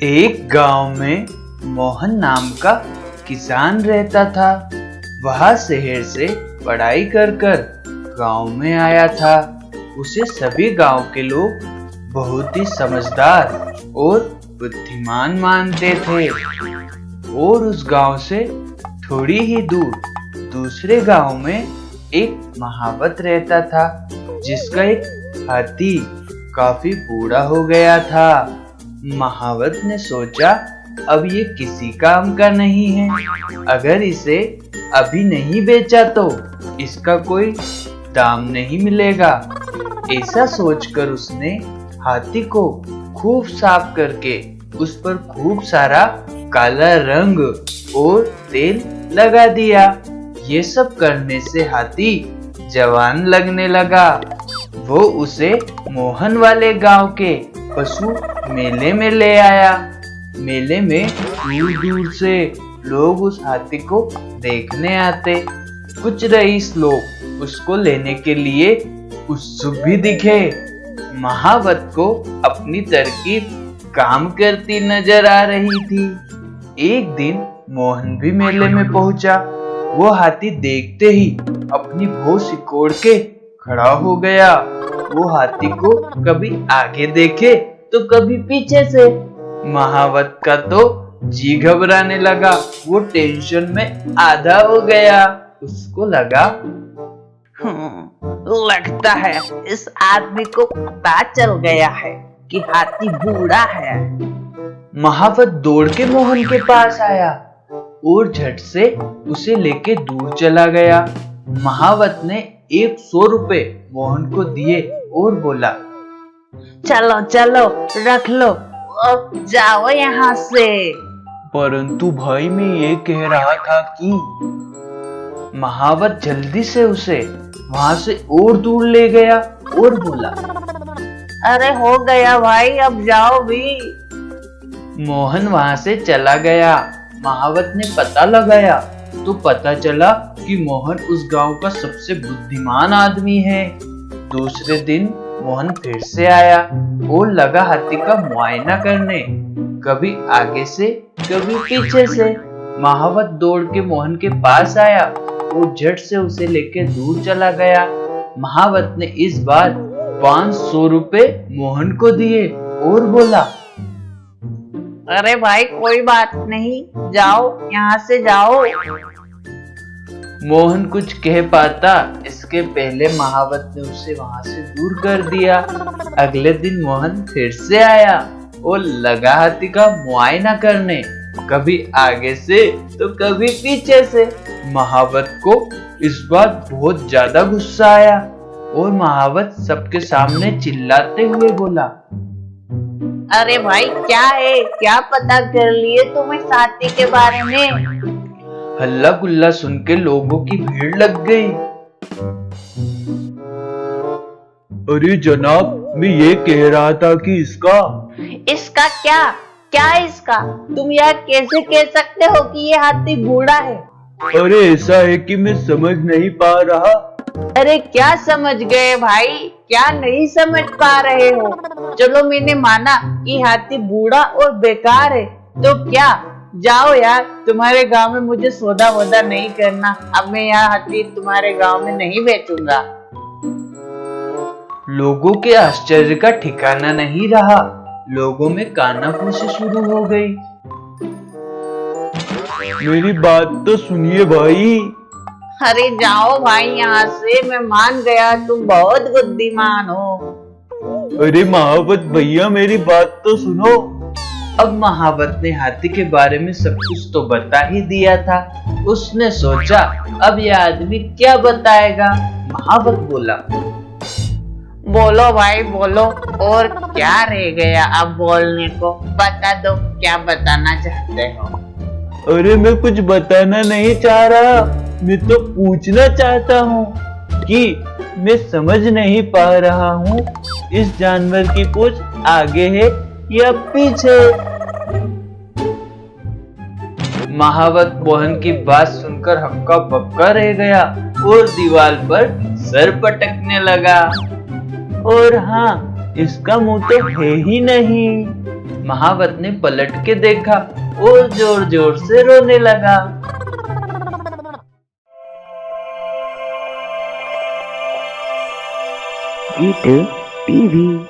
एक गांव में मोहन नाम का किसान रहता था। वह शहर से पढ़ाई कर कर गांव में आया था। उसे सभी गांव के लोग बहुत ही समझदार और बुद्धिमान मानते थे। और उस गांव से थोड़ी ही दूर दूसरे गांव में एक महावत रहता था, जिसका एक हाथी काफी बूढ़ा हो गया था। महावत ने सोचा, अब ये किसी काम का नहीं है। अगर इसे अभी नहीं बेचा तो इसका कोई दाम नहीं मिलेगा। ऐसा सोचकर उसने हाथी को खूब साफ करके उस पर खूब सारा काला रंग और तेल लगा दिया। ये सब करने से हाथी जवान लगने लगा। वो उसे मोहन वाले गांव के पशु मेले में ले आया। मेले में दूर दूर से लोग उस हाथी को देखने आते। कुछ रईस लोग उसको लेने के लिए उत्सुक भी दिखे। महावत को अपनी तरकीब काम करती नजर आ रही थी। एक दिन मोहन भी मेले में पहुंचा। वो हाथी देखते ही अपनी भौं सिकोड़ के खड़ा हो गया। वो हाथी को कभी आगे देखे तो कभी पीछे से। महावत का तो जी घबराने लगा। वो टेंशन में आधा हो गया। उसको लगा, लगता है इस आदमी को पता चल गया है कि हाथी बूढ़ा है। महावत दौड़ के मोहन के पास आया और झट से उसे लेके दूर चला गया। महावत ने 100 रुपए मोहन को दिए और बोला, चलो चलो रख लो, अब जाओ यहाँ से। परंतु भाई मैं ये कह रहा था कि महावत जल्दी से उसे वहां से और दूर ले गया और बोला, अरे हो गया भाई, अब जाओ भी। मोहन वहां से चला गया। महावत ने पता लगाया तो पता चला कि मोहन उस गांव का सबसे बुद्धिमान आदमी है। दूसरे दिन मोहन फिर से आया और लगा हाथी का मुआयना करने, कभी आगे से कभी पीछे से। महावत दौड़ के मोहन के पास आया और झट से उसे लेकर दूर चला गया। महावत ने इस बार 500 रुपए मोहन को दिए और बोला, अरे भाई कोई बात नहीं, जाओ यहाँ से जाओ। मोहन कुछ कह पाता इसके पहले महावत ने उसे वहां से दूर कर दिया। अगले दिन मोहन फिर से आया और लगा हाथी का मुआयना करने, कभी आगे से तो कभी पीछे से। महावत को इस बार बहुत ज्यादा गुस्सा आया और महावत सबके सामने चिल्लाते हुए बोला, अरे भाई क्या है, क्या पता कर लिए तुम इस हाथी के बारे में? हल्ला गुल्ला सुन के लोगों की भीड़ लग गई। अरे जनाब, मैं ये कह रहा था कि इसका क्या इसका? तुम यह कैसे कह सकते हो कि ये हाथी बूढ़ा है? अरे ऐसा है कि मैं समझ नहीं पा रहा। अरे क्या समझ गए भाई, क्या नहीं समझ पा रहे हो? चलो मैंने माना कि हाथी बूढ़ा और बेकार है, तो क्या जाओ यार, तुम्हारे गांव में मुझे सौदा वोदा नहीं करना। अब मैं यह हाथी तुम्हारे गांव में नहीं बेचूंगा। लोगों के आश्चर्य का ठिकाना नहीं रहा। लोगों में कानाफूसी शुरू हो गई। मेरी बात तो सुनिए भाई। अरे जाओ भाई यहाँ से, मैं मान गया तुम बहुत बुद्धिमान हो। अरे महावत भैया, मेरी बात तो सुनो। अब महावत ने हाथी के बारे में सब कुछ तो बता ही दिया था। उसने सोचा, अब यह आदमी क्या बताएगा। महावत बोला, बोलो भाई बोलो, और क्या रह गया अब बोलने को? बता दो, क्या बताना चाहते हो? अरे मैं कुछ बताना नहीं चाह रहा, मैं तो पूछना चाहता हूँ कि मैं समझ नहीं पा रहा हूँ इस जानवर की पूंछ आगे है या पीछे। महावत मोहन की बात सुनकर हक्का बक्का रह गया और दीवार पर सर पटकने लगा। और हाँ, इसका मुंह तो है ही नहीं। महावत ने पलट के देखा और जोर जोर से रोने लगा। गीत टीवी।